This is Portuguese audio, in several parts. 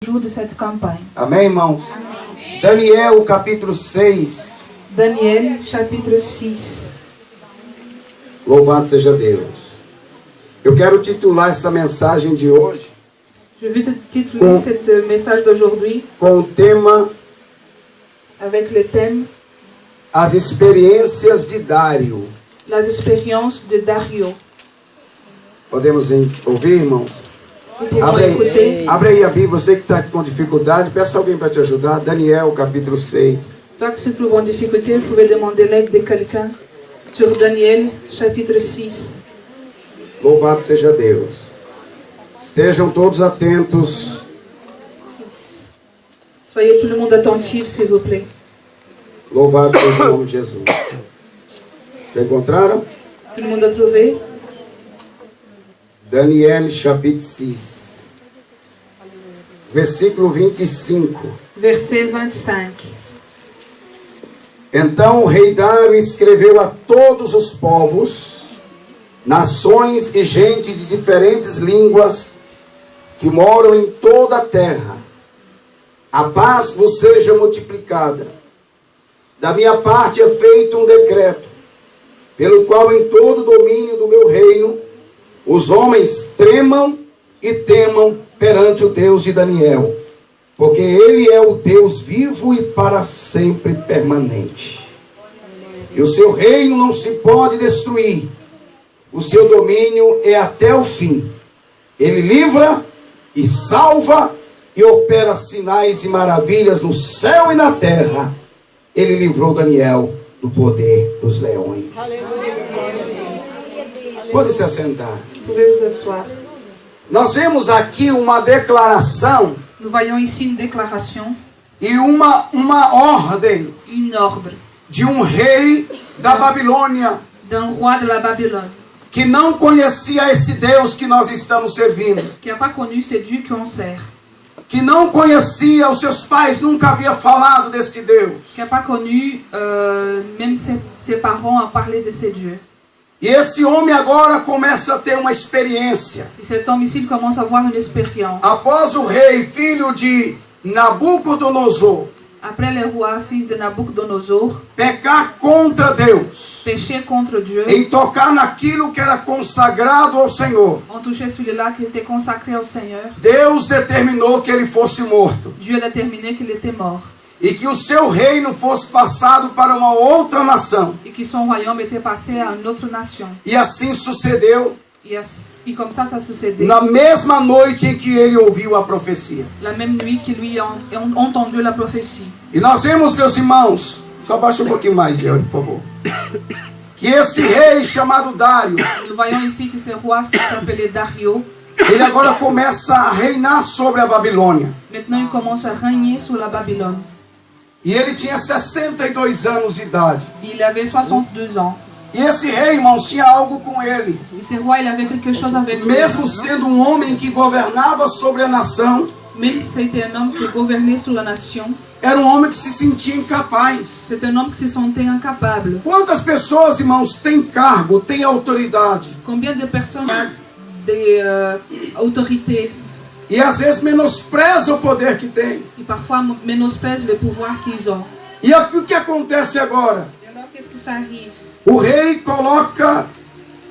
jour de cette campagne. Amém, irmãos? Amém. Daniel, capítulo 6. Daniel, chapitre 6. Louvado seja Deus. Eu quero titular essa mensagem de hoje. Je vais te tituler cette message d'aujourd'hui com o tema avec le thème As experiências de Dário. Les expériences de Dario. Podemos ouvir, irmãos? Abre aí a Bíblia, você que está com dificuldade, peça alguém para te ajudar. Daniel, capítulo 6. Toi qui se trouve en difficulté, vous pouvez demander l'aide de quelqu'un sur Daniel, chapitre 6. Louvado seja Deus. Estejam todos atentos. Soyez tout le monde attentif, s'il vous plaît. Louvado seja o nome de Jesus. Já encontraram? Tout le monde a trouvé? Daniel, capítulo 6. Versículo 25. Verset 25. Então o rei Dário escreveu a todos os povos, nações e gente de diferentes línguas que moram em toda a terra: a paz vos seja multiplicada. Da minha parte é feito um decreto, pelo qual em todo o domínio do meu reino os homens tremam e temam perante o Deus de Daniel, porque ele é o Deus vivo e para sempre permanente. E o seu reino não se pode destruir, o seu domínio é até o fim. Ele livra e salva e opera sinais e maravilhas no céu e na terra. Ele livrou Daniel do poder dos leões. Pode se assentar. Pouvez vous asseoir. Nós vemos aqui uma declaração. Nous voyons ici une déclaration, E uma ordem une ordre de um rei da Babilônia d'un roi de la Babylone que não conhecia esse Deus que nós estamos servindo, qui n'a pas connu ce Dieu qu'on sert, que não conhecia, os seus pais nunca haviam falado deste Deus. qui n'a pas connu même ses parents à parler de ce Dieu. E esse homem agora começa a ter uma experiência. Et cet homme ici il commence à avoir une expérience. Após o rei, filho de Nabucodonosor, Après le roi, fils de Nabucodonosor, pecar contra Deus, péché contre Dieu, em tocar naquilo que era consagrado ao Senhor, on touchait celui-là qui était consacré au Seigneur. Deus determinou que ele fosse morto Dieu a déterminé qu'il était mort e que o seu reino fosse passado para uma outra nação. et que son royaume était passé à une autre nation. E assim sucedeu Et comme ça succédait. na mesma noite em que ele ouviu a profecia. La même nuit qu'il lui a entendu la prophétie. E nós vemos, meus irmãos, só baixa um pouquinho mais, Jerry, por favor, que esse rei chamado Dário, Nous voyons ici que ce roi qui s'appelait Dario, ele agora começa a reinar sobre a Babilônia. maintenant il commence à régner sur la Babylone. E ele tinha 62 anos de idade. Il avait 62 ans. E esse rei, irmãos, tinha algo com ele. Et ce roi, il avait quelque chose avec lui. Mesmo sendo um homem que governava sobre a nação, Même si c'était un homme qui gouvernait sur la nation, era um homem que se sentia incapaz. c'est un homme qui se sentait incapable. Quantas pessoas, irmãos, têm cargo, têm autoridade, Combien de personnes ont des autorités e às vezes menospreza o poder que tem? et parfois ménosprèsent le pouvoir qu'ils ont. E aqui, o que acontece agora? Et alors, qu'est-ce que ça arrive? O rei coloca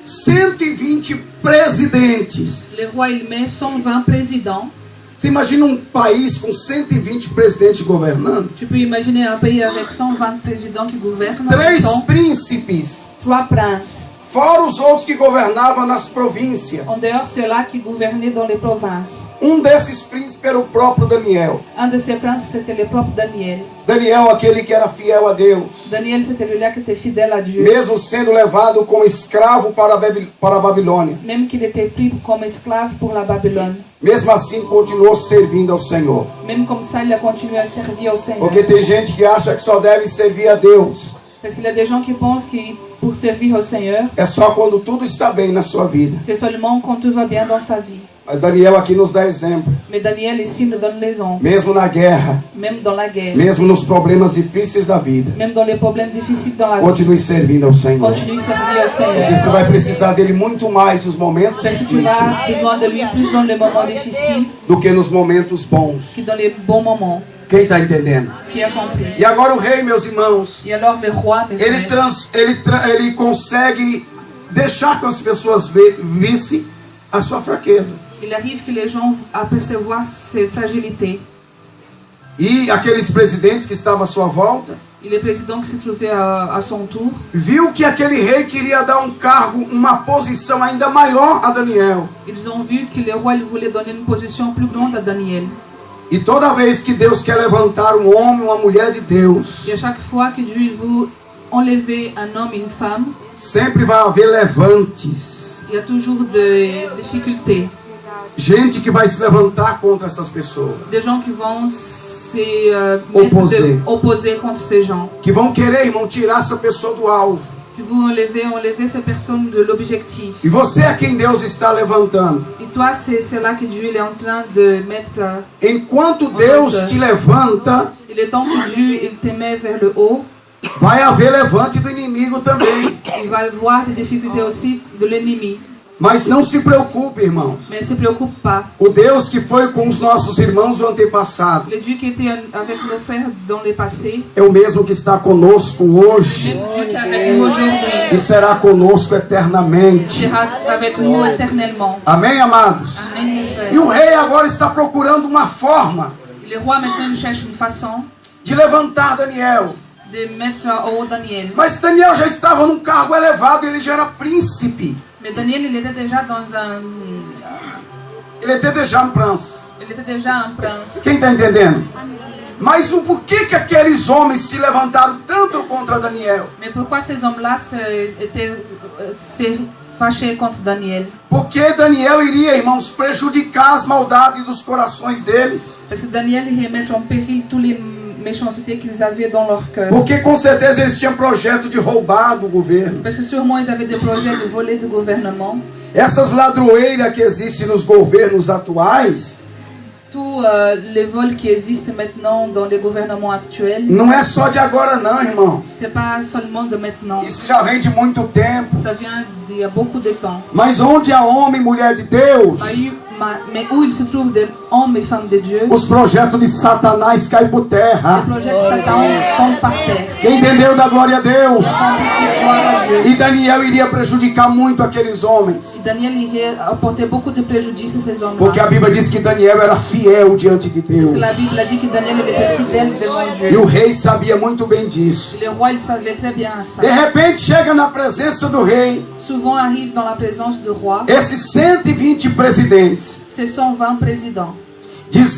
120 presidentes. Le roi, il met 120 présidents. Você imagina um país com 120 presidentes governando? Tu peux imaginer un pays avec 120 présidents qui gouvernent en même 3 temps. príncipes, 3 princes. fora os outros que governavam nas províncias. En dehors, ceux-là qui gouvernaient dans les provinces. Um desses príncipes era o próprio Daniel. Un de ces princes, c'était le propre Daniel. Daniel, aquele que era fiel a Deus, Daniel, c'était celui-là qui était fidèle à Dieu. mesmo sendo levado como escravo para a Babilônia. Même qu'il était pris comme esclave pour la Babylone. Mesmo assim, continuou servindo ao Senhor. Même comme ça, il a continué à servir au Seigneur. Porque tem gente que acha que só deve servir a Deus Parce qu'il y a des gens qui pensent que pour servir au Seigneur, é só quando tudo está bem na sua vida. c'est seulement quand tout va bien dans sa vie. Mas Daniel aqui nos dá exemplo. Mais Daniel ici nous donne l'exemple. Mesmo na guerra, Même dans la guerre, mesmo nos problemas difíceis da vida, même dans les problèmes difficiles dans la vie, continue servindo ao Senhor. continue à servir au Seigneur. Porque você vai precisar dele muito mais nos momentos Parce que tu difíceis as besoin de lui plus dans les moments difficiles do que nos momentos bons. que dans les bons moments. Quem está entendendo? Qui a compris? E agora o rei, meus irmãos, Et alors le roi, mes frères, ele consegue deixar que as pessoas vissem a sua fraqueza. il arrive que les gens aperçoivent ses fragilités. E aqueles presidentes que estavam à sua volta, Et le président qui se trouvait à son tour, viu que aquele rei queria dar um cargo, uma posição ainda maior a Daniel. ils ont vu que le roi il voulait donner une position plus grande à Daniel. E toda vez que Deus quer levantar um homem, uma mulher de Deus, Et à chaque fois que Dieu il veut enlever un homme et une femme, sempre vai haver levantes. il y a toujours des difficultés. Gente que vai se levantar contra essas pessoas. Des gens qui vont se opposer contre ces gens. Que vão querer, irmão, tirar essa pessoa do alvo. Qui vont enlever ces personnes de l'objectif. E você é quem Deus está levantando. Et toi, c'est là que Dieu il est en train de mettre. Enquanto Deus te levanta, Il est temps que Dieu il te met vers le haut. vai haver levante do inimigo também. Il va avoir des difficultés aussi de l'ennemi. Mas não se preocupe, irmãos. Mais ne se préoccupe pas. O Deus que foi com os nossos irmãos no antepassado Le Dieu qui était avec nos frères dans le passé, é o mesmo que está conosco hoje même Dieu qui est avec nous aujourd'hui, e será conosco eternamente. sera avec nous éternellement. Amém, amados? Amen, mes frères. E o rei agora está procurando uma forma Le roi maintenant il cherche une façon de levantar Daniel. de mettre en haut Daniel. Mas Daniel já estava num cargo elevado, ele já era príncipe. Mais Daniel, il était déjà Ele était déjà un prince. il était déjà un prince. Quem está entendendo? Mas o porquê que aqueles homens se levantaram tanto contra Daniel? Mais pourquoi ces hommes-là se fâchaient contre Daniel? Porque Daniel iria, irmãos, prejudicar as maldades dos corações deles. Parce que Daniel irait mettre en péril tous les méchancetés qu'ils avaient dans leur cœur. Porque com certeza eles tinham projeto de roubar do governo. Parce que sûrement ils avaient des projets de voler du gouvernement. Essas ladroeiras que existem nos governos atuais, Tous les vols qui existent maintenant dans les gouvernements actuels, não é só de agora não, irmão. c'est pas seulement de maintenant. Isso já vem de muito tempo. Ça vient d'il y a beaucoup de temps. Mas onde há homem e mulher de Deus, Mais où il se trouve des hommes et femmes de Dieu, os projetos de Satanás caem por terra. les projets de Satan tombent par terre. Quem entendeu da glória a Deus? Gloire à Dieu. E Daniel iria prejudicar muito aqueles homens. Et Daniel irait apporter beaucoup de préjudices à ces hommes-là. Porque a Bíblia diz que Daniel era fiel diante de Deus. La Bible a dit que Daniel il était fidèle devant Dieu. E o rei sabia muito bem disso. Le roi il savait très bien ça. De repente chega na presença do rei Souvent arrive dans la présence du roi esses 120 presidentes, ces 120 présidents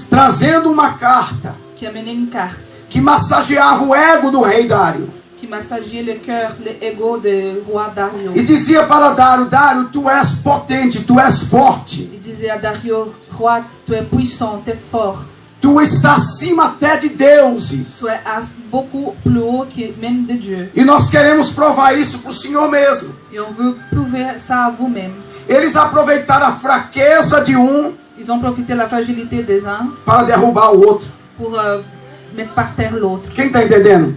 trazendo uma carta qui amenaient une carte que massageava o ego do rei Dário. qui massageait le cœur, l'ego du roi Dario. E dizia para Dário: Dário, tu és potente, tu és forte. Il disait à Dario, roi, tu es puissant, tu es fort. Tu está acima até de deuses. Tu es beaucoup plus haut que même de Dieu. E nós queremos provar isso para o Senhor mesmo. Et on veut prouver ça à vous-même. Eles aproveitaram a fraqueza de um Ils ont profité de la fragilité des uns para derrubar o outro. pour mettre par terre l'autre. Quem está entendendo?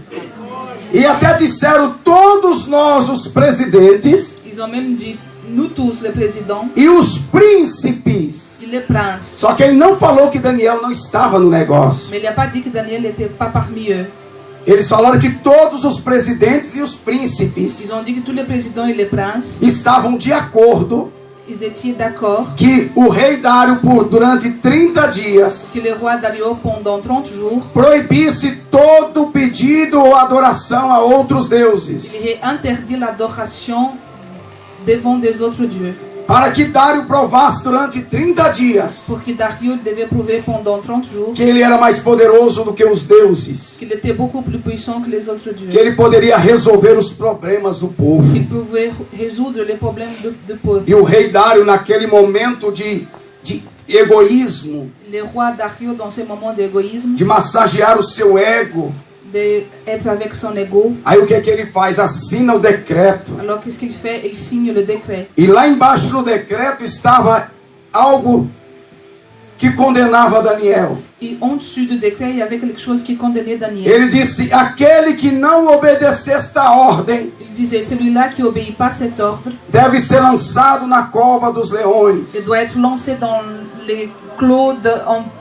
E até disseram todos nós, os presidentes Ils ont même dit, nous tous, les présidents e os príncipes. et les princes. Só que ele não falou que Daniel não estava no negócio. Mais il n'a pas dit que Daniel n'était pas parmi eux. Eles falaram que todos os presidentes e os príncipes Ils ont dit que tous les présidents et les princes, estavam de acordo ils étaient d'accord que o rei Dário, durante 30 dias, que le roi Dario, pendant 30 jours, proibisse todo pedido ou adoração a outros deuses, il ait interdit l'adoration devant des autres dieux. para que Dário provasse durante 30 dias Pour que Dario devait prouver pendant 30 jours que ele era mais poderoso do que os deuses, qu'il était beaucoup plus puissant que les autres dieux. que ele poderia resolver os problemas do povo. Qu'il pouvait résoudre les problèmes du peuple. E o rei Dário, naquele momento de egoísmo, Le roi Dario, dans ce moment d'égoïsme, de massagear o seu ego, d'être avec son ego, aí o que é que ele faz? Assina o decreto. alors qu'est-ce qu'il fait? Il signe le décret. E lá embaixo no decreto estava algo que condenava Daniel. Et en-dessus du décret, il y avait quelque chose qui condamnait Daniel. Ele disse: aquele que não obedecer esta ordem Il disait, celui-là qui obéit pas à cet ordre, deve ser lançado na cova dos leões. il doit être lancé dans les clos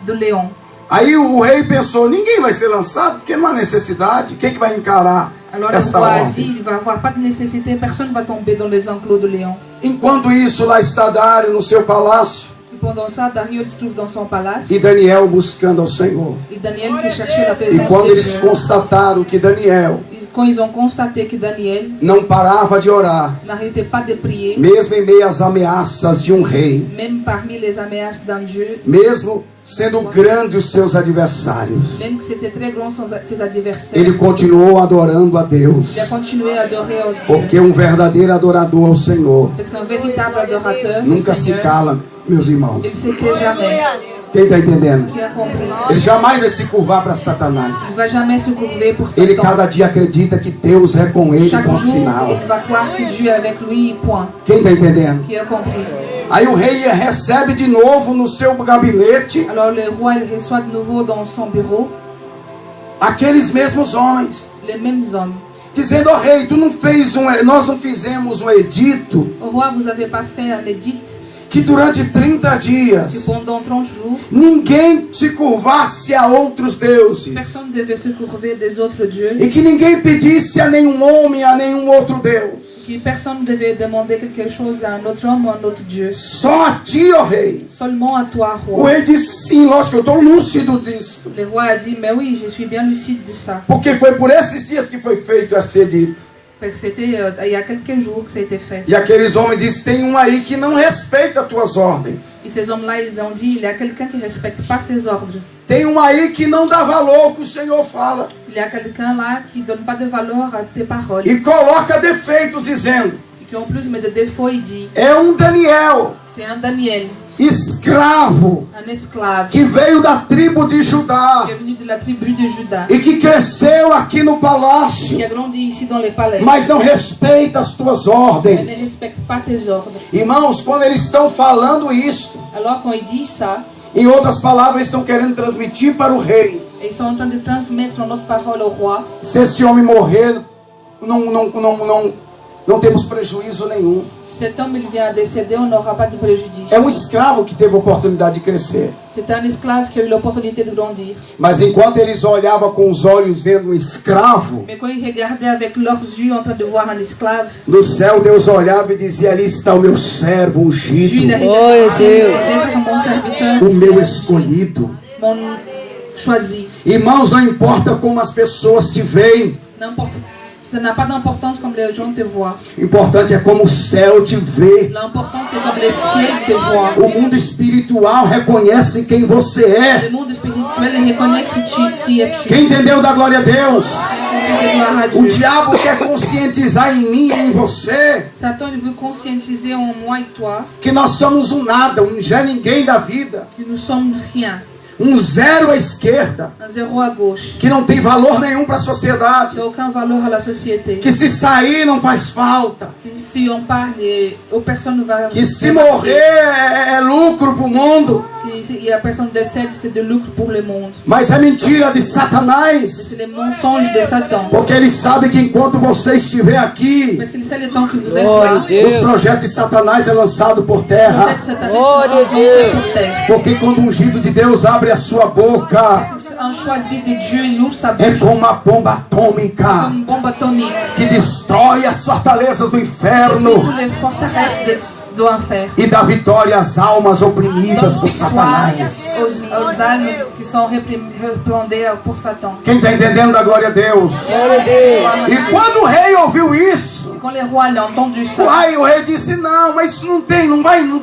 de Léon. Aí o rei pensou: ninguém vai ser lançado, porque não há necessidade. Quem que vai encarar Alors le essa roi a ordem? dit, il va avoir pas de nécessité, personne ne va tomber dans les enclos de Léon. Enquanto isso, lá está Dário no seu palácio, Et pendant ça, Dario se trouve dans son palace. e Daniel buscando ao Senhor. Et Daniel qui cherchait la E présence quando de eles Dieu. constataram que Daniel Quand ils ont constaté que Daniel não parava de orar, n'arrêtait pas de prier, mesmo em meio às ameaças de um rei, même parmi les améaces d'un Dieu, mesmo sendo grandes os seus adversários, même que c'était très grand ses adversaires, ele continuou adorando a Deus. il a continué à adorer Dieu. Porque um verdadeiro adorador ao Senhor Parce qu'un véritable adorateur du nunca se Seigneur, cala, meus irmãos. il ne s'était jamais, Quem está entendendo? qui a compris, Ele jamais vai se curvar para Satanás. il ne va jamais se courber pour Ele Satan. cada dia acredita que Deus é com ele, Chaque ponto jour, final. il va croire que Dieu est avec lui, point. Quem está entendendo? Qui a compris. Aí o rei recebe de novo no seu gabinete Alors le roi, il reçoit de nouveau dans son bureau aqueles mesmos homens, les mêmes hommes. dizendo: ó rei, nós não fizemos um edito Au roi, vous n'avez pas fait un édit que durante 30 que dias pendant 30 jours, ninguém se curvasse a outros deuses, personne ne devait se courber des autres dieux, e que ninguém pedisse a nenhum homem, a nenhum outro Deus. que personne ne devait demander quelque chose à un autre homme ou à un autre Dieu. Só a ti, ó rei. Seulement à toi, O roi. rei disse: sim, lógico, eu estou lúcido disso. Le roi a dit, mais oui, je suis bien lucide de ça. Porque foi por esses dias que foi feito esse edito. Parce que c'était il y a quelques jours que ça a été fait. E aqueles homens disseram: tem um aí que não respeita as tuas ordens. Et ces hommes-là, ils ont dit, il y a quelqu'un qui ne respecte pas ses ordres. Tem um aí que não dá valor ao que o Senhor fala. Il y a quelqu'un là qui ne donne pas de valeur à tes paroles. E coloca defeitos, dizendo: Et qui en plus met des défauts, il dit, é Daniel, c'est un Daniel, escravo, un esclave, que veio da tribo de Judá qui est venu de la tribu de Juda, e que cresceu aqui no qui palácio, a grandi ici dans les palais. mas não respeita as tuas Elle ne ordens. respecte pas tes ordres. Irmãos, quando eles estão falando isso, Alors quand il dit ça, em outras palavras, eles estão querendo transmitir para o rei: et ils sont en train de transmettre notre parole au roi, se esse homem morrer, não temos prejuízo nenhum. si cet homme il vient à décéder, on n'aura pas de préjudice. É escravo que teve a oportunidade de crescer. C'est un esclave qui a eu l'opportunité de grandir. Mas enquanto eles olhavam com os olhos vendo um escravo, Mais quand ils regardaient avec leurs yeux en train de voir un esclave, no céu Deus olhava e dizia: ali está o meu servo Dieu il ungido, a regardé ici, il disait, c'est mon serviteur, o meu escolhido. mon choisi. Irmãos, não importa como as pessoas te veem, Ça n'a pas d'importance comme les gens te voient. o importante é como o céu te vê. L'important c'est comme le ciel te voit. O mundo espiritual reconhece quem você é. Le monde spirituel il reconnaît qui es-tu. Quem entendeu da glória a Deus? Gloire à O Dieu. diabo quer conscientizar em mim e em você Satan il veut conscientiser en moi et toi que nós somos um nada, um Zé Ninguém da vida, que nous sommes rien, um zero à esquerda, un zéro à gauche, que não tem valor nenhum para a sociedade, qui n'a aucun valeur à la société. que se sair não faz falta, Que si on parle, personne ne va. que se morrer é lucro para o mundo. Il y a personne décède, c'est de lucre pour le monde. Mas é mentira de Satanás, C'est le mensonge de Satan. porque ele sabe que enquanto você estiver aqui, Parce qu'il sait le temps que vous êtes là, os projetos de Satanás é lançado por terra. peut-être Satan sera lancé pour terre. Porque quando o ungido de Deus abre a sua boca, Un choisi de Dieu, il ouvre sa é bouche como uma bomba atômica comme une bombe atomique. que destrói as fortalezas do Toutes inferno les forteresses de l'enfer. e dá vitória às almas oprimidas Donc, por victoire Satanás. aux âmes qui sont réprimandées pour Satan. Quem está entendendo da glória a Deus? E quando o rei ouviu isso, Quand le roi a entendu ça, o rei disse: não, mas isso não tem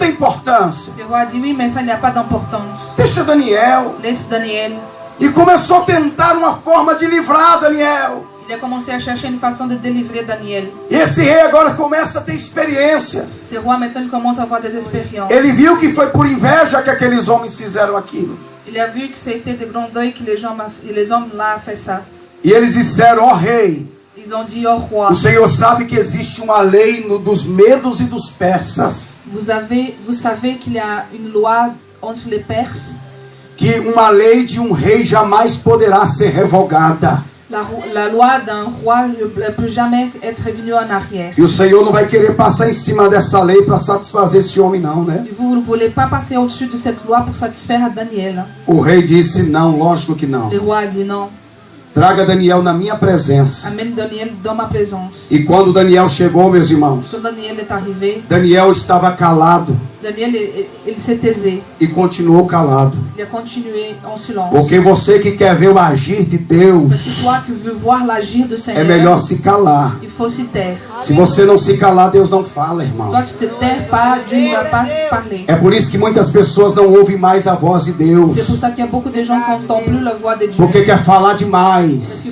importância. le roi a dit oui, mais ça n'a pas d'importance. Deixa Daniel. Laisse Daniel. E começou a tentar uma forma de livrar Daniel. Il a commencé à chercher une façon de délivrer Daniel. E esse rei agora começa a ter experiências. Ce roi maintenant il commence à avoir des expériences. Ele viu que foi por inveja que aqueles homens fizeram aquilo. Il a vu que c'était de grand deuil que les hommes là ont fait ça. E eles disseram: ó rei, Ils ont dit au roi, o Senhor sabe que existe uma lei dos medos e dos persas. vous savez qu'il y a une loi entre les Perses que uma lei de um rei jamais poderá ser revogada. La loi d'un roi ne peut jamais être revenue en arrière. E o Senhor não vai querer passar em cima dessa lei para satisfazer esse homem, não, né? Et vous ne voulez pas passer au-dessus de cette loi pour satisfaire à Daniel. O rei disse não, lógico que não. Le roi a dit non. Traga Daniel na minha presença. Amène Daniel dans ma présence. E quando Daniel chegou, meus irmãos, Quand Daniel est arrivé, Daniel estava calado Daniel il s'est taisé. e continuou calado. Il a continué en silence. Porque você que quer ver o agir de Parce que Deus, toi qui veux voir l'agir du Seigneur, é melhor se calar. il faut s'y taire. Se você não se calar, Deus não fala, irmão. Toi, si tu te tais pas, Dieu ne va pas parler. É por isso que muitas pessoas não ouvem mais a voz de Deus. C'est pour ça qu'il y a beaucoup de gens qui n'entendent plus la voix de Dieu. Porque quer falar Parce qu'ils demais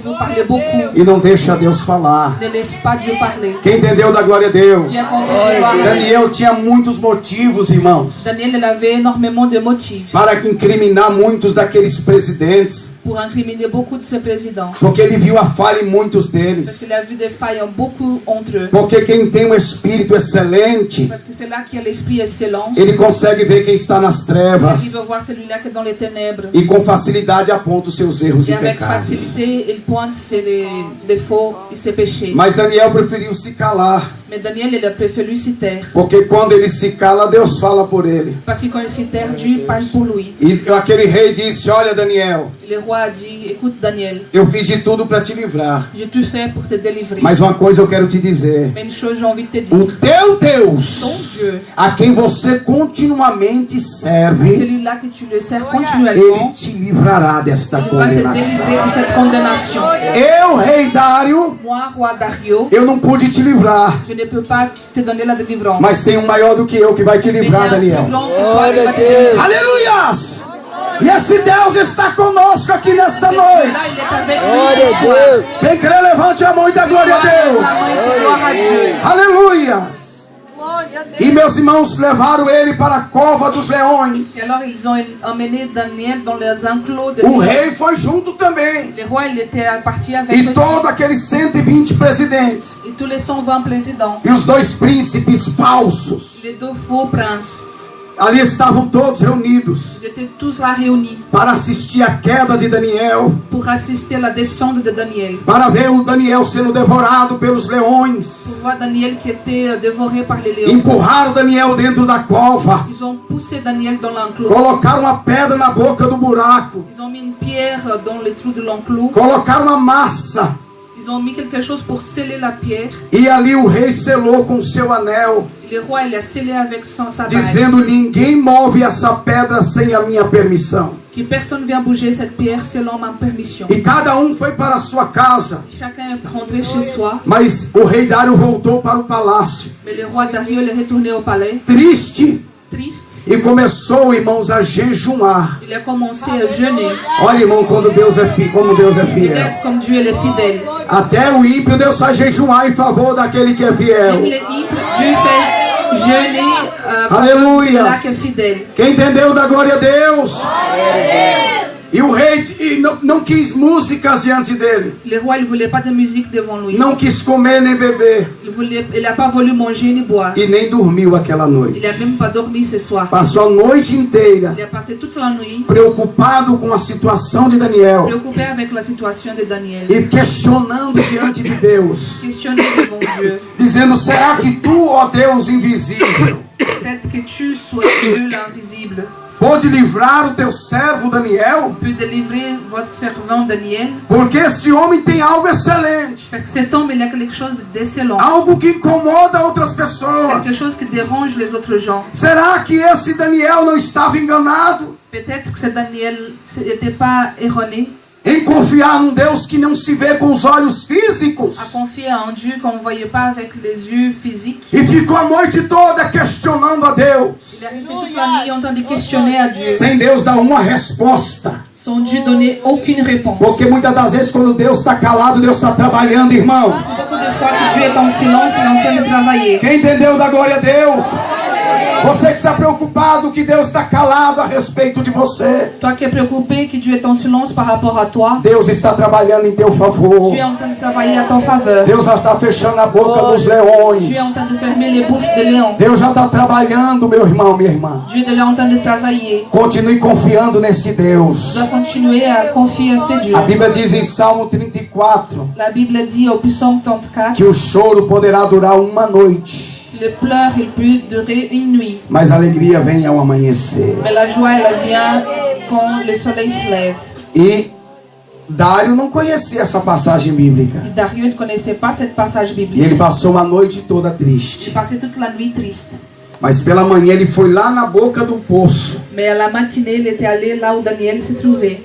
veulent parler beaucoup. e não deixa Deus falar. Ne laisse pas Dieu parler. Quem entendeu da glória a Deus? Qui a compris de gloire à Dieu. Daniel tinha muitos motivos, irmãos, Daniel il avait énormément de motifs para incriminar muitos daqueles presidentes. pour incriminer beaucoup de ses présidents. Porque ele viu a falha em muitos Parce deles. qu'il a vu des failles en beaucoup entre eux. Porque quem tem um espírito excelente, Parce que c'est là qu'il y a l'esprit excellent. ele consegue ver quem está nas Il trevas veut voir celui-là qui est dans les ténèbres. e com facilidade aponta os seus erros Et e avec pecados. facilité, il pointe ses défauts et ses péchés. Mas Daniel preferiu se calar, Mais Daniel, il a préféré s'y taire. porque quando ele se cala, Deus fala por ele. Parce que quand il s'y taire, Dieu parle pour lui. E aquele rei disse: olha, Daniel, Et le roi a dit, écoute Daniel, eu fiz de tudo para te livrar. j'ai tout fait pour te délivrer. Mas uma coisa eu quero te dizer: Mais une chose, j'ai envie de te o dire. teu Ton Deus, Dieu, a quem você continuamente serve, celui-là que tu le sers ele continuellement, te livrará desta il va te condenação. délivrer de cette condamnation. Eu, rei Dário, Moi, roi Dario, eu não pude te livrar, je ne peux pas te donner la délivrance. mas tem um maior do que eu que vai te Mais il y a livrar, un plus Daniel. grand que toi qui va te délivrer. Aleluias! E esse Deus está conosco aqui nesta Là, noite. il est avec nous ce soir. Quem crê, levante a mão e dá glória a Deus. Gloire à Dieu. Aleluia! E meus irmãos levaram ele para a cova dos leões. Et alors, ils ont emmené Daniel dans les enclos de O rei foi junto também. Le roi, il était parti avec E aussi. todos aqueles 120 presidentes. Et tous les 120 présidents. E os dois príncipes falsos. Les deux faux princes. Ali estavam todos reunidos Ils étaient tous là réunis para assistir a queda de Daniel. pour assister à la descente de Daniel. Para ver o Daniel sendo devorado pelos leões. Pour voir Daniel qui était dévoré par les léons. Empurraram Daniel dentro da cova. Ils ont poussé Daniel dans l'enclos. Colocaram uma pedra na boca do buraco. Ils ont mis une pierre dans les trous de l'enclos. Colocaram uma massa. Ils ont mis quelque chose pour sceller la pierre. E ali o rei selou com seu anel, Et le roi, il a scellé avec sa bague. dizendo: ninguém move essa pedra sem a minha permissão. Que personne vient bouger cette pierre selon ma permission. E cada um foi para a sua casa. Chacun est rentré chez soi. Mas o rei Dário voltou para o palácio, Mais le roi Dario il est retourné au palais. triste, Triste. e começou, irmãos, a jejuar. Il a commencé à jeûner. Olha, irmão, como Deus é fiel. Regarde comme Dieu il est fidèle. Até o ímpio Deus faz jejuar em favor daquele que é Même fiel. les hippes, Dieu fait jeûner Alléluia. celui-là qui est fidèle. Quem entendeu da glória a Deus? E o rei não quis músicas diante dele. Le roi il voulait pas de musique devant lui. Não quis comer nem beber. Il n'a pas voulu manger ni boire. E nem dormiu aquela noite. Il a même pas dormi ce soir. Passou a noite inteira Il a passé toute la nuit preocupado com a situação de Daniel préoccupé avec la situation de Daniel. e questionando diante de Deus, Questionné devant Dieu. dizendo: será que tu, ó Deus invisível, Peut-être que tu sois Dieu l'invisible. pode livrar o teu servo Daniel? Peut délivrer votre servant Daniel. Porque esse homem tem algo excelente, Parce que cet homme il a quelque chose d'excellent. algo que incomoda outras pessoas. Quelque chose qui dérange les autres gens. Será que esse Daniel não estava enganado Peut-être que ce Daniel n'était pas erroné em confiar num Deus que não se vê com os olhos à físicos? confier en Dieu qu'on ne voyait pas avec les yeux physiques. E ficou a noite toda questionando a Deus, Il a resté toute la nuit en train de questionner à Dieu. sem Deus dar uma resposta. Sans Dieu donner aucune réponse. Porque muitas das vezes quando Deus está calado, Deus está trabalhando, irmão. Beaucoup de fois que Dieu est en silence, il est en train de travailler. Quem entendeu da glória a Deus? Você que está preocupado que Deus está calado a respeito de você. Toi qui es préoccupé que Dieu est en silence par rapport à toi. Deus está trabalhando em teu favor. Dieu est en train de travailler à ton faveur. Deus já está fechando a boca dos leões. Dieu est en train de fermer les bouches des lions. Deus já está trabalhando, meu irmão, minha irmã. Dieu est déjà en train de travailler. Continue confiando neste Tu Deus. dois continuer à confier à ces dieux. A Bíblia diz em Salmo 34 La Bible dit au psaume 34 que o choro poderá durar uma noite, que le pleurs, il peut durer une nuit. mas a alegria vem ao amanhecer. Mais la joie, elle vient quand le soleil se lève. E Dário não conhecia essa passagem bíblica. Et Dario ne connaissait pas cette passage E biblique. ele passou uma noite toda Il triste. passait toute la nuit triste. Mas pela manhã ele foi lá na boca do poço. Mais à la matinée, il était allé là où Daniel se trouvait.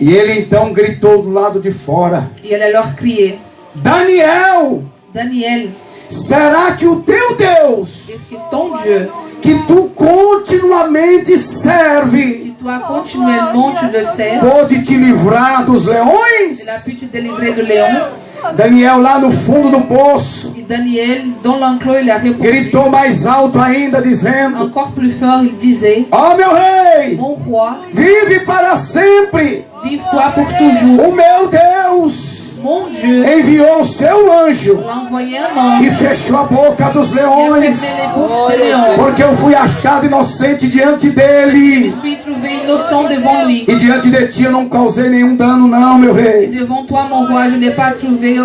E ele então gritou do lado de fora: Et elle alors criait, Daniel, Daniel, será que o teu Deus, est-ce que ton Dieu, que tu continuamente que serve, toi continuellement tu le sers, pôde te livrar dos il a leões? pu te délivrer de Léon? Daniel lá no fundo do poço Et Daniel, dans l'enclos, il a répondu gritou mais alto ainda, dizendo: encore plus fort, il disait, Ó meu rei, mon roi, vive para sempre. vive-toi pour toujours. O meu Deus Mon Dieu enviou o seu anjo l'a envoyé un e ange fechou a boca dos et a fermé leões, les bouches des léons. porque eu fui achado inocente diante Je me dele. suis trouvé innocent devant lui. E diante de ti eu não causei nenhum dano, não, meu Et rei. devant toi, mon roi, je n'ai pas causé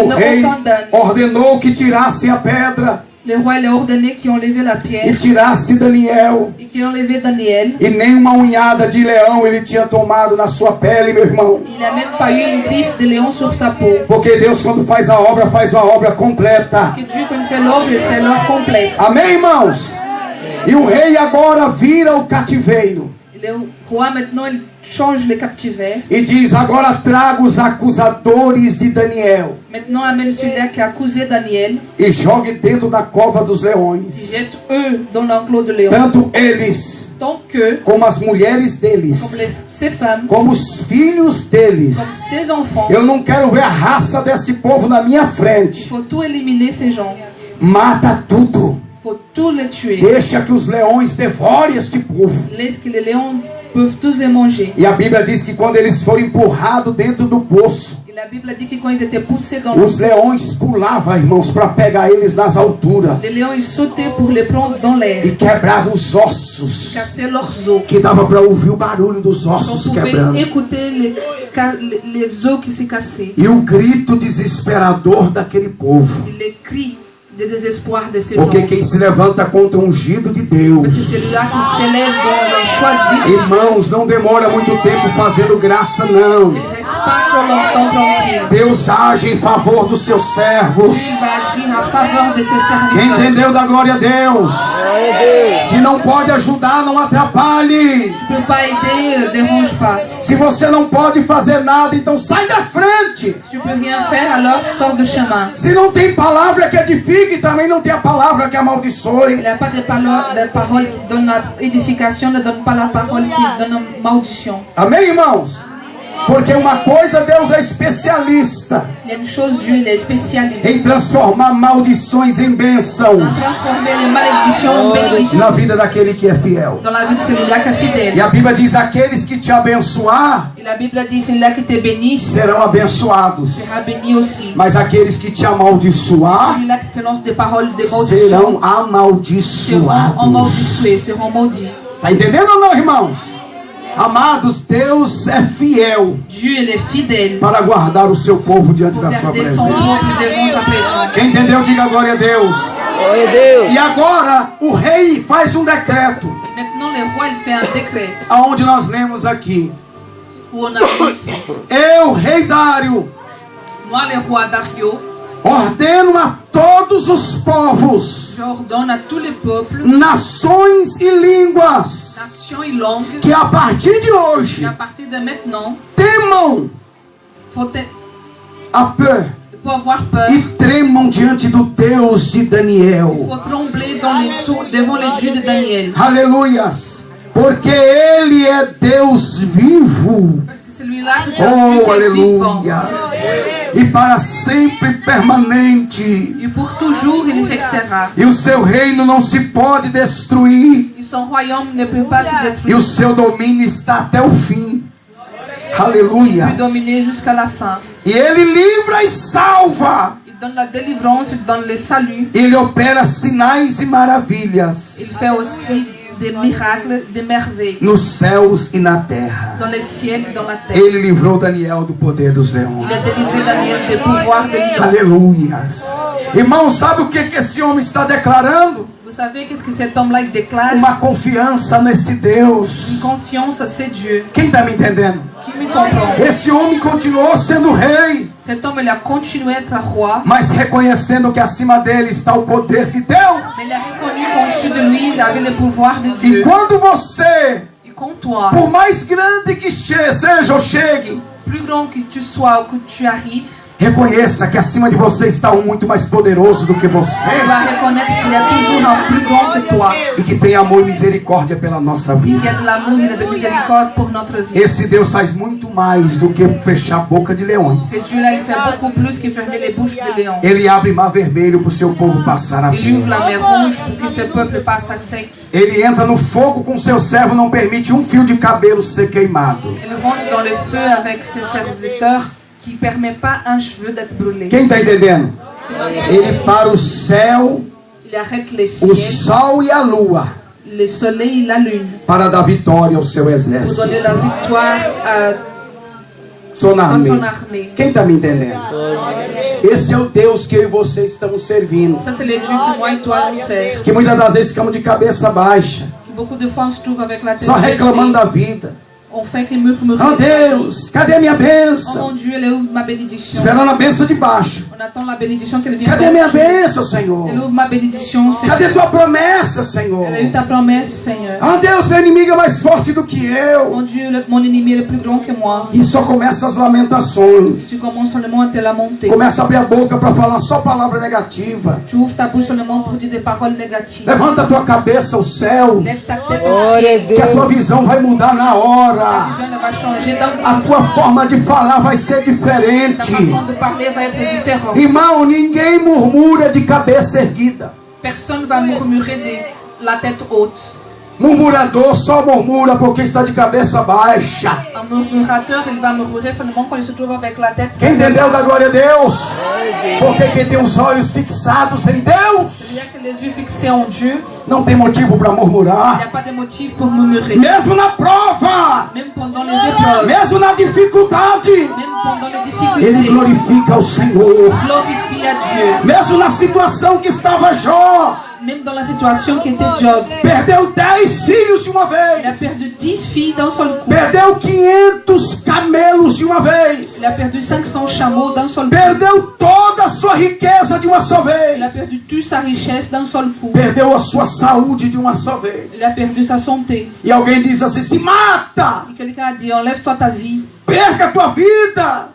O rei aucun dano. ordenou que tirasse a pedra Le roi, il a ordonné qu'ils enlevé la e pierre tirasse Daniel. et qu'ils enlevé Daniel. E nem uma unhada de leão ele tinha tomado na sua pele, meu irmão. Il n'a même pas eu une griffe de lion sur sa peau. Porque Deus, quando faz a obra completa. Que Dieu, quand il fait l'œuvre complète. Amém, irmãos? E o rei agora vira o cativeiro Et le roi, maintenant, il change les captivers. e diz: agora traga os acusadores de Daniel Maintenant, amène celui-là qui a accusé Daniel. e jogue dentro da cova dos Il leões. jette eux dans l'enclos de Léon. Tanto eles, Tant que, como as mulheres comme deles, ses femmes, como os filhos deles. comme ses enfants, Eu não quero ver a raça deste povo na minha il frente. faut tout éliminer ces gens. Mata tudo. Il faut tout les tuer. Deixa que os leões devorem este povo. Laisse que les lions peuvent tous les manger. E a Bíblia diz que quando eles foram empurrados dentro do poço, Et la Bible dit que quand ils étaient poussés dans os leões pulavam, irmãos, para pegar eles nas alturas. les lions, ils sautaient pour les prendre dans l'air. E quebravam os Ils ossos. cassaient leurs os. Que dava para ouvir o barulho dos On ossos pouvait quebrando. écouter les os qui se cassaient. E o grito desesperador daquele povo. Et les cris de désespoir de ces gens. Porque quem se levanta contra o ungido de Parce que Deus, celui-là qui s'élève dans un choisi, irmãos, não demora muito tempo fazendo graça, não. il ne reste pas trop longtemps tranquille. Deus age em favor dos seus servos. Dieu va agir en faveur de ses Quem serviteurs. entendeu da glória a Deus? Se não pode ajudar, não atrapalhe. Tu ne peux pas aider, dérange pas. Se você não pode fazer nada, então sai da frente. Si tu peux rien faire, alors sors de chemin. Se não tem palavra que edifique, também não tem a palavra que amaldiçoe. Il n'y a pas de parole qui donne la édification, ne donne pas la parole qui donne malédiction. Amém, irmãos? Porque uma coisa, Deus é especialista Il y a une chose, Dieu il est spécialiste. em transformar maldições em Dans bênçãos transformer les malédictions en bénédictions na vida daquele que é fiel. dans la vie de celui-là qui est E fidèle. a Bíblia diz: aqueles que te abençoar Et la Bible dit, celui-là qui te bénit serão abençoados, sera béni aussi. mas aqueles que te amaldiçoar Celui-là qui te lance des paroles de malédiction serão seront amaldiçoados. amaldiçoés, seront maudits. Tá entendendo ou não, irmãos? Amados, Deus é fiel Dieu il est fidèle para guardar o seu povo diante pour da sua garder son presença. peuple devant sa présence. Quem entendeu, diga glória a Deus. Glória a Deus. E agora o rei faz um decreto, Maintenant, le roi il fait un décret aonde nós lemos aqui: où on a vu ici. eu, rei Dário, Moi, le roi Dario, ordeno a todos os povos, j'ordonne à tous les peuples, nações e línguas, nations et langues, que a partir de et hoje à partir de maintenant, temam faut a peur avoir peur. e tremam diante do Deus de Il Daniel. faut trembler devant les dieux de Daniel. Aleluias, porque ele é Deus vivo. Parce que celui-là, c'est un Dieu Oh, qui est vivant. aleluias. e para sempre permanente. Et pour toujours, il restera. E o seu reino não se pode destruir. Et son royaume ne peut pas se E détruire. o seu domínio está até o fim. Il Aleluia. peut dominer jusqu'à la fin. E ele livra e salva. Il donne la délivrance, il donne le salut. Ele opera sinais e maravilhas Il fait aussi des miracles, des merveilles nos céus e na terra. dans les ciels et dans la terre. Ele livrou Daniel do poder dos leões. Il a délivré Daniel des pouvoirs de lion. Aleluias. Irmão, sabe o que esse homem está declarando? Vous savez qu'est-ce que cet homme-là il déclare? Uma confiança nesse Deus. Une confiance à ces dieux. Quem está me entendendo? Qui me comprend? Esse homem continuou sendo rei, Cet homme il a continué à être roi, mas reconhecendo que acima dele está o poder de Deus. mais il a reconnu qu'au-dessus de lui il avait le pouvoir de E Dieu. quando você, Et quand toi, por mais grande que seja ou chegue, plus grand que tu sois ou que tu arrives, reconheça que acima de você está um muito mais poderoso do que você. tu vas reconnaître qu'il y a toujours un plus grand que toi. E que tem amor e misericórdia pela nossa Il y vida. a de l'amour, il y a de la miséricorde pour notre vie. Esse Deus faz muito mais do que fechar a boca de leões. Ce Dieu-là, il fait beaucoup plus que fermer les bouches de léons. Ele abre mar vermelho para o seu povo passar a Il pé. ouvre la mer rouge pour que ce peuple passe à sec. Ele entra no fogo com seu servo, não permite um fio de cabelo ser queimado. Il rentre dans le feu avec ses serviteurs qui ne permet pas un cheveu d'être brûlé. Quem está entendendo? Ele para o céu, Il arrête les o ciels, sol e a lua le soleil et la lune para dar vitória ao seu pour exército. donner la victoire à Son à son armée. armée. Quem está me entendendo? Esse é o Deus que eu e você estamos servindo. Ça, c'est le Dieu que moi et toi, on sert. Que muitas das vezes ficamos de cabeça baixa, Beaucoup de fois, on se trouve avec la tête só reclamando baissée. da vida. On fait que murmurer. Oh Deus, cadê a minha Oh bênção? mon Dieu, elle est où ma bénédiction? Esperando a bênção de baixo. On attend la bénédiction qu'elle vienne. Cadê a minha d'en-dessus. bênção, Senhor? Elle est où ma bénédiction, Seigneur? Cadê tua promessa, Senhor? Elle a eu ta promesse, Seigneur. Oh Deus, meu inimigo é mais forte do que eu. Mon Dieu, mon ennemi est le plus grand que moi. E só começa as lamentações. Tu commences seulement à te lamenter. Começa a abrir a boca para falar só palavra negativa. Tu ouvres ta bouche seulement pour dire des paroles négatives. Levanta a tua cabeça aos céus. Lève ta tête au ciel. Que a tua visão vai mudar na Ta hora. vision elle va changer d'un A coup. tua forma de falar vai ser Ta diferente. façon de parler va être différente. Irmão, ninguém murmura de cabeça erguida. Personne va murmurer de la tête haute. Murmurador só murmura porque está de cabeça baixa. Un murmurateur, il va murmurer seulement quand il se trouve avec la tête. Quem entendeu da glória a Deus? Porque quem tem os olhos fixados em Il y a Deus que les yeux fixés en Dieu. não tem motivo para Il n'y murmurar. a pas de motif pour murmurer. Mesmo na prova, Même pendant les épreuves, mesmo na dificuldade, même pendant les ele difficultés, glorifica ao Senhor. glorifie à Dieu. Mesmo na situação que estava Jó, Même dans la situation qui était Job, perdeu 10 filhos de uma il a vez. perdu 10 filles d'un seul coup. Perdeu 500 camelos de uma vez. Il a perdu 500 chameaux d'un seul coup. Perdeu toda a sua riqueza de uma só Il a vez. perdu toute sa richesse d'un seul coup. Perdeu a sua saúde de uma só vez. Il a perdu sa santé. E alguém diz assim: se mata, Et quelqu'un a dit, enlève-toi ta vie, perca a tua vida.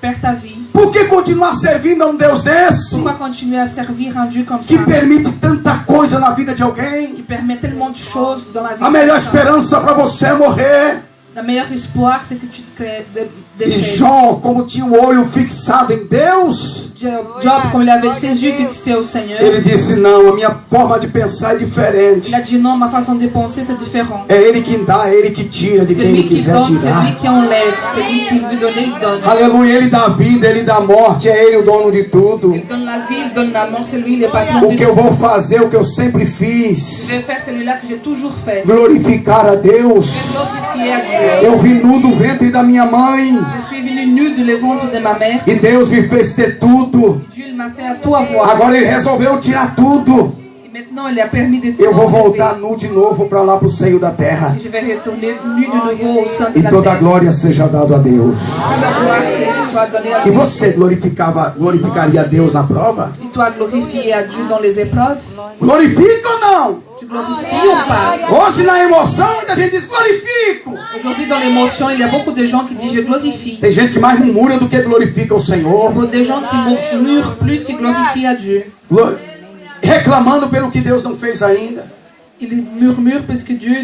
perds ta vie. Por que continuar servindo a um Deus desse? Pourquoi continuer à servir un Dieu comme ça, Que permite tanta coisa na vida de alguém? qui permet tellement de choses dans la vie? A melhor de quelqu'un? esperança para você é morrer. Le meilleur espoir, c'est que tu te crées des E faits. Jó, como tinha o olho fixado em Deus, Job, comme il avait ses yeux fixés au Seigneur, ele disse: não, a minha forma de pensar é diferente. il a dit non, ma façon de penser c'est différent. É Ele quem dá, é Ele que tira de C'est quem lui Ele qui quiser donne, c'est tirar. lui qui enlève, c'est lui qui veut donner, il donne. Aleluia, Ele dá vida, Ele dá morte, é Ele o dono de tudo. Il donne la vie, il donne la mort, c'est lui le patron O de que tout. eu vou fazer, o que eu sempre Je fiz, vais faire celui-là que j'ai toujours fait. glorificar a Je vais Deus. glorifier à Dieu. Eu vim nu do ventre da minha mãe, Je suis venu nu de le ventre de ma mère. e Deus me fez ter tudo. Dieu il m'a fait à tout avoir. Agora Ele resolveu tirar tudo. Et maintenant il a permis de tout Eu vou enlever. voltar nu de novo para lá para o seio da terra. Et je vais retourner nu de nouveau au sein de E la toda a terre. glória seja dada a Deus. Que la gloire soit donnée à E Dieu. você glorificaria a Deus na prova? Et toi glorifier à Dieu dans les épreuves. Glorifica ou não? Tu glorifies ou pas? Hoje na emoção muita gente diz glorifico. Aujourd'hui dans l'émotion, il y a beaucoup de gens qui disent je glorifie. Tem gente que mais murmura do que glorifica o Senhor, Il y a des gens qui murmurent plus qu'ils glorifient à Dieu. reclamando pelo que Deus não fez ainda. Ils murmurent parce que Dieu,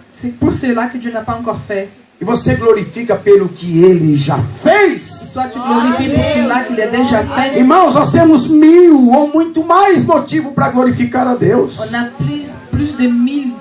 c'est pour cela que Dieu n'a pas encore fait. E você glorifica pelo que ele já fez. Toi, tu glorifies pour cela qu'il a déjà fait. Irmãos, nós temos 1000 ou muito mais motivo para glorificar a Deus. On a plus de 1000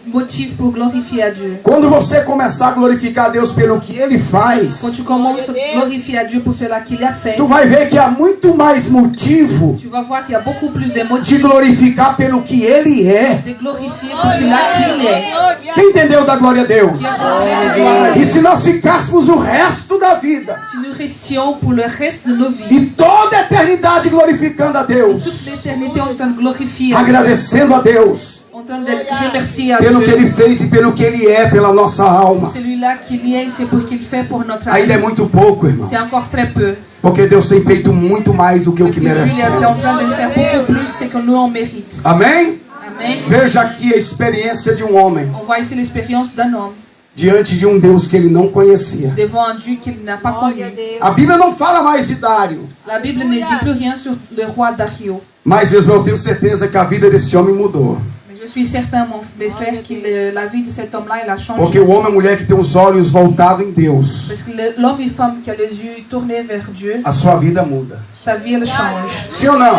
motifs pour glorifier à Dieu. Quando você começar a glorificar a Deus pelo que ele faz, Quand tu commences à glorifier à Dieu pour cela qu'il a fait, tu vai ver que há muito mais motivo tu vas voir qu'il y a beaucoup plus de de motifs glorificar pelo que ele é. de glorifier pour cela qu'il est. Quem entendeu da glória a Deus? Qui a compris la gloire à E Dieu. se nós ficássemos o resto da vida Si nous restions pour le reste de nos vies, e toda a eternidade glorificando a Deus, toute l'éternité en train de glorifier à Dieu, agradecendo a Deus en train de remercier à pelo que Dieu, ele fez e pelo que ele é pela nossa alma, celui-là qu'il y est, c'est pour qu'il fait pour notre ainda é âme. muito pouco, irmão. C'est encore très peu. Porque Deus tem feito muito mais do que o Parce que que Dieu il est en merecemos. train de faire beaucoup plus, c'est que nous on mérite. Amém? Amen. Veja aqui a experiência de um homem On voit ici l'expérience d'un homme diante de um Deus que ele não conhecia. devant un Dieu qu'il n'a pas connu. A Bíblia não fala mais de Dário, La Bible ne dit plus rien sur le roi Dario. mas mesmo eu tenho certeza que a vida desse homem mudou. Mais je suis certain, mes frères, que la vie de cet homme-là, il a Porque changé. o homem e a mulher que tem os olhos voltados em Deus, Parce que l'homme et femme qui a les yeux tournés vers Dieu, a sua vida muda. sa vie, elle change. Sim ou não?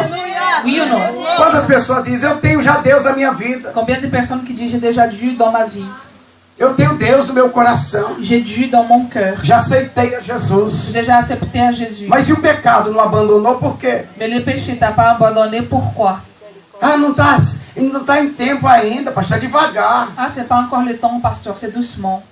Oui ou non? Quantas pessoas dizem, eu tenho já Deus na minha vida. Combien de personnes qui disent, j'ai déjà Dieu dans ma vie? Eu tenho Deus no meu coração. J'ai Dieu dans mon cœur. Já aceitei a J'ai Jesus. déjà accepté à Jésus. Mas e o pecado não abandonou por quê? Mais le péché t'a pas abandonné, pourquoi? Ah, não tá em tempo ainda, pastor, tá devagar. Ah, c'est pas encore le temps, pasteur, c'est doucement.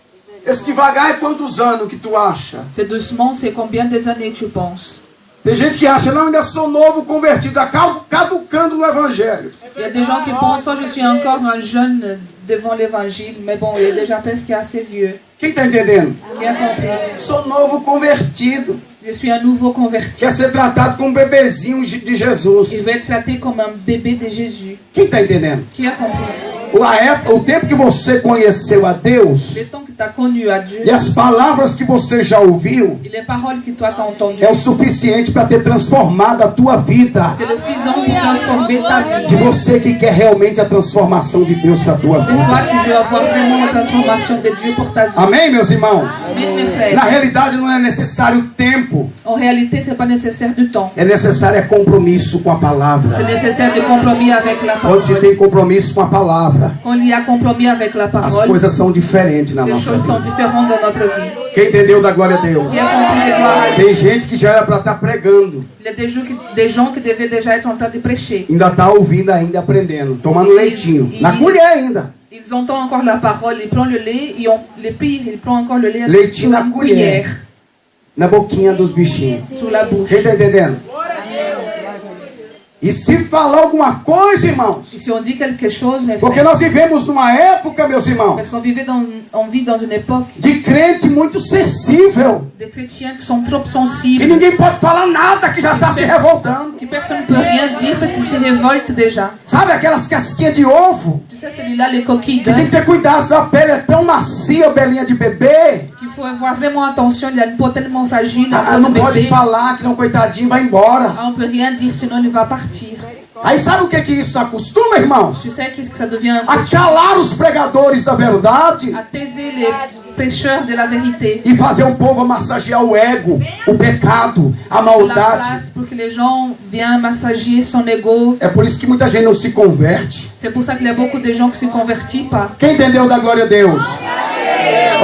Esse devagar é quantos anos que tu acha? C'est doucement, c'est combien des années tu penses? Tem gente que acha, não, ainda sou novo, convertido, tá caducando no evangelho. Il y a des gens qui pensent, oh, je suis encore un jeune devant l'évangile, mais bon, il est déjà presque assez vieux. Quem tá entendendo? Qui a compris? Sou novo convertido. Je suis un nouveau converti. Quer ser tratado como um bebezinho de Il Jesus. veut être traité comme un bébé de Jésus. Quem tá entendendo? Qui a compris? O tempo que você conheceu a Deus Le temps que tu as connu à Dieu e as palavras que você já ouviu et les paroles que toi t'as entendues, é o suficiente para ter transformado a tua vida. c'est le suffisant pour transformer ta vie. De você que quer realmente a transformação de Deus para a tua C'est toi vida. qui veux avoir vraiment la transformation de Dieu pour ta vie. Amém, meus irmãos? Amen, mes Na frères. realidade não é necessário tempo, En réalité, c'est pas nécessaire du temps. é necessário compromisso com a palavra. C'est nécessaire de compromis avec la Quando se parole. tem compromisso com a palavra, Quand il y a compromis avec la as parole, coisas são diferentes na les nossa choses sont vida. différentes dans notre vie. Quem entendeu da glória a Deus? Qui a compris de gloire à Dieu? Tem gente que já era para estar pregando, Il y a des gens qui devaient déjà être en train de prêcher. ainda está ouvindo, ainda aprendendo, tomando leitinho, na colher ainda. Ils entendent encore la parole, ils prennent le lait, le pire, ils prennent encore le lait Leitinho sur na une colher, cuillère, na boquinha dos bichinhos. sur la bouche. Quem está entendendo? E se falar alguma coisa, irmãos, Et si on dit quelque chose, mes porque frères, nós vivemos numa época, meus irmãos, parce qu'on vit dans une époque de crente muito sensível, de chrétiens qui sont trop que sensibles, ninguém pode falar nada, que já está se revoltando. que personne ne peut rien dire parce qu'ils se révoltent déjà. Sabe aquelas casquinhas de ovo? Tu sais, celui-là, les coquilles Que tem que d'œufs, ter cuidado, a pele é tão macia, belinha de bebê. qu'il faut avoir vraiment attention, il a une peau tellement fragile, la Ah, peau não de pode bébé. falar, que não, coitadinho, vai embora. Ah, on peut rien dire, sinon il va partir. Aí sabe o que isso acostuma, irmãos? Tu sais qu'est-ce que ça devient un A peu? calar os pregadores da verdade À taiser les pécheurs de la vérité. e fazer o povo massagear o ego, o pecado, a De la maldade. place pour que les gens viennent massager son ego. É por isso que muita gente não se converte. C'est pour ça qu'il y a beaucoup de gens qui se convertissent pas. Quem entendeu da glória a Deus?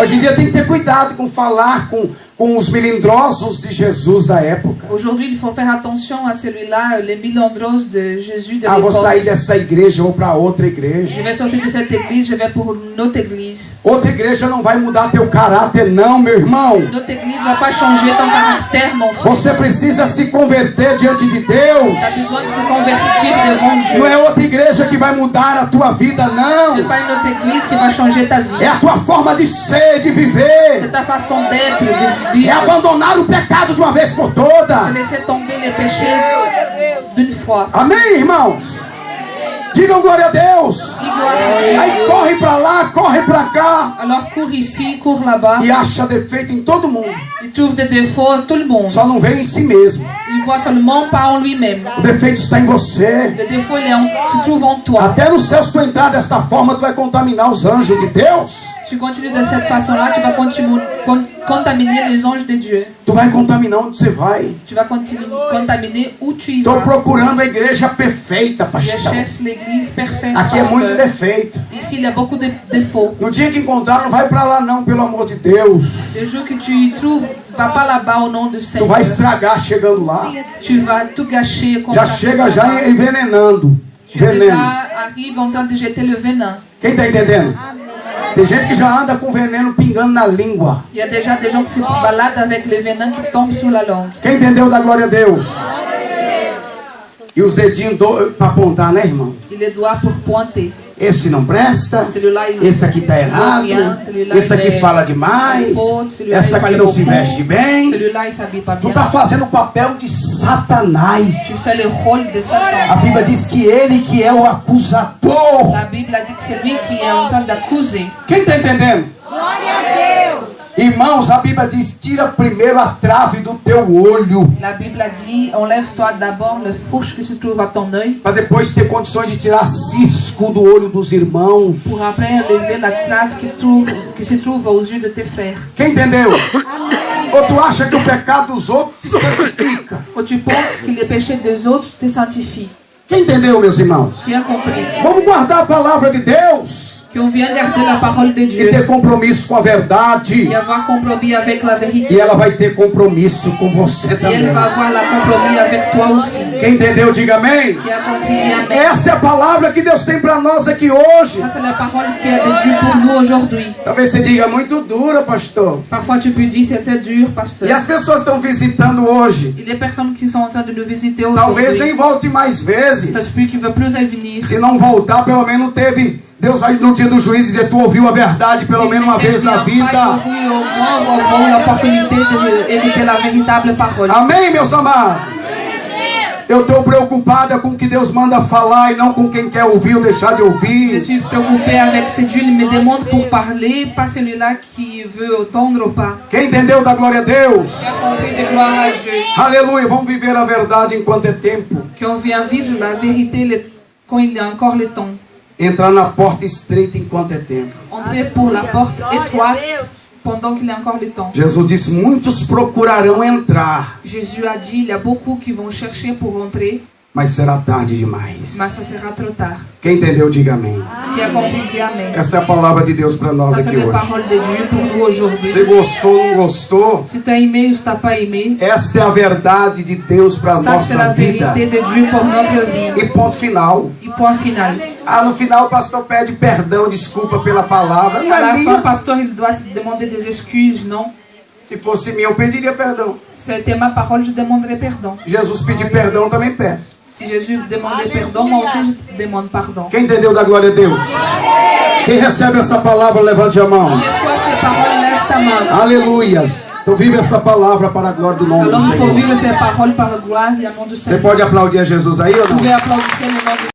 Hoje em dia tem que ter cuidado com falar com os melindrosos de Jesus da época. Aujourd'hui, il faut faire attention à celui-là, les milandros de Jésus de Ah, vou l'époque. sair dessa igreja, vou para outra igreja. Je vais sortir de cette église, je vais pour une autre église. Outra igreja não vai mudar teu caráter, não, meu irmão. Notre église ne va pas changer ton caractère, mon frère. Você precisa se converter diante de Tu as Deus. besoin de se convertir devant Dieu. Não é outra igreja que vai mudar a tua vida, Ce n'est não. pas une autre église qui va changer ta vie. É a tua forma de ser, de C'est viver. ta façon d'être, de É vivre. abandonar o pecado de uma vez por De todas. laisser tomber les péchés d'une fois. Amém, irmãos? Digam glória a Deus. Dis gloire à Dieu. Aí corre pra lá, corre pra cá. Alors cours ici, cours là-bas. E acha defeito em todo mundo. Il trouve des défauts en tout le monde. Só não vê em si mesmo. Il voit seulement pas en lui-même. O defeito está em você. Le défaut se trouve en toi. Até nos céus, tu entrar desta forma, tu vai contaminar os anjos de Deus. Tu continues de cette façon-là, tu vas contaminer les anges de Dieu. Tu vai contaminar onde você vai. Tu vas contaminer où tu y Estou vas. procurando a igreja perfeita, Je pastor. cherche l'église parfaite. Aqui é muito pasteur. defeito. Ici, il y a beaucoup de défauts. No dia que encontrar, não vai pra lá não, pelo amor de Deus. Le jour que tu y trouves, va pas là-bas au nom du Tu Seigneur. vai estragar chegando lá. Tu vas tout gâcher. Já chega já envenenando. Tu Veneno. déjà arrives en train de jeter le venin. Quem está entendendo? Tem gente que já anda com veneno pingando na língua. Il y a déjà des gens qui se baladent avec le venin qui tombe sur la langue. Quem entendeu da glória a Deus? E os dedinhos para apontar, né, irmão? Et les doigts pour pointer. Esse não presta. Celui-là, il Esse aqui está errado. Celui-là, Esse il aqui est fala demais. faute. Celui-là, Essa il aqui parle não se beaucoup. veste bem. Celui-là, il s'habille pas Tu bien. está fazendo o papel de Tu Satanás. fais le rôle de A Satan. Bíblia diz que ele que é o acusador. La Bible a dit que c'est lui qui est en train d'accuser. Quem está entendendo? Glória a Deus. Irmãos, a Bíblia diz, tira primeiro a trave do teu olho, La Bible a dit, enlève-toi d'abord le fourche qui se trouve à ton œil, para depois ter condições de tirar cisco do olho dos irmãos. pour après enlever la clave qui se trouve aux yeux de tes frères. Quem entendeu? Ou tu acha que o pecado dos outros te santifica? Ou tu penses que les péchés des autres te sanctifient. Quem entendeu, meus irmãos? Tu as compris. Vamos guardar a palavra de Deus Qu'on vient garder la parole de e Dieu ter compromisso com a verdade. et avoir compromis avec la vérité. E ela vai ter compromisso com você Et também. elle va avoir la compromis avec toi aussi. Quem entendeu, diga amém. Qui a compris, dis Amen. Essa é a palavra que Deus tem para nós aqui hoje. Ça, c'est la parole qu'il y a de Dieu pour nous aujourd'hui. Talvez você diga, muito dura, pastor. Parfois, tu peux dire, c'est très dur, pasteur. E as pessoas estão visitando hoje. Et les personnes qui sont en train de nous visiter Talvez aujourd'hui, nem volte mais ça vezes. se peut qu'ils ne veulent plus revenir. Se não voltar, pelo menos teve. Deus vai no dia do juízo dizer, tu ouviu a verdade pelo menos uma vez na vida. Oui, au moins, auront l'opportunité d'écouter la véritable parole. Amém, meus amados? Eu estou preocupada com o que Deus manda falar e não com quem quer ouvir ou deixar de Je ouvir. suis préoccupée avec ce Dieu me demande pour parler, pas celui-là qui veut entendre ou pas. Quem entendeu da glória a Deus? Qui a compris de gloire à Dieu. Aleluia, vamos viver a verdade enquanto é tempo. Qu'on vient vivre la vérité quand il y a encore le temps. Entrar na porta estreita enquanto é tempo. Entrer pour la porte étroite pendant qu'il y a encore le temps. Jesus disse, muitos procurarão entrar, Jésus a dit, il y a beaucoup qui vont chercher pour entrer, mas será tarde demais. mais ça sera trop tard. Quem entendeu, diga amém. Qui a compris, dit Amen. Essa é a palavra de Deus para nós Ça, c'est aqui la hoje. parole de Dieu pour nous aujourd'hui. Se gostou ou não gostou, Si tu as aimé ou si tu n'as pas aimé, esta é a verdade de Deus para a ça, c'est la nossa vida. vérité de Dieu pour notre vie. E ponto final. Et point final. Ah, no final o pastor pede perdão, desculpa pela palavra. Não À é la fin, le minha. pasteur, il doit se demander des excuses, non? Se fosse minha, eu pediria perdão. C'était ma parole, je demanderai pardon. Jesus pedir perdão, eu também peço. Si Jésus demandait pardon, moi aussi je demande pardon. Quem entendeu da glória a Deus? Quem recebe essa palavra, levante a mão. Reçois ces paroles, lève ta main. Aleluias. Então vive essa palavra para a glória do nome do Alors il faut Senhor. vivre ces paroles par la gloire et au nom du Você Seigneur. pode aplaudir a Jesus aí ou Vous não? pouvez applaudir le nom du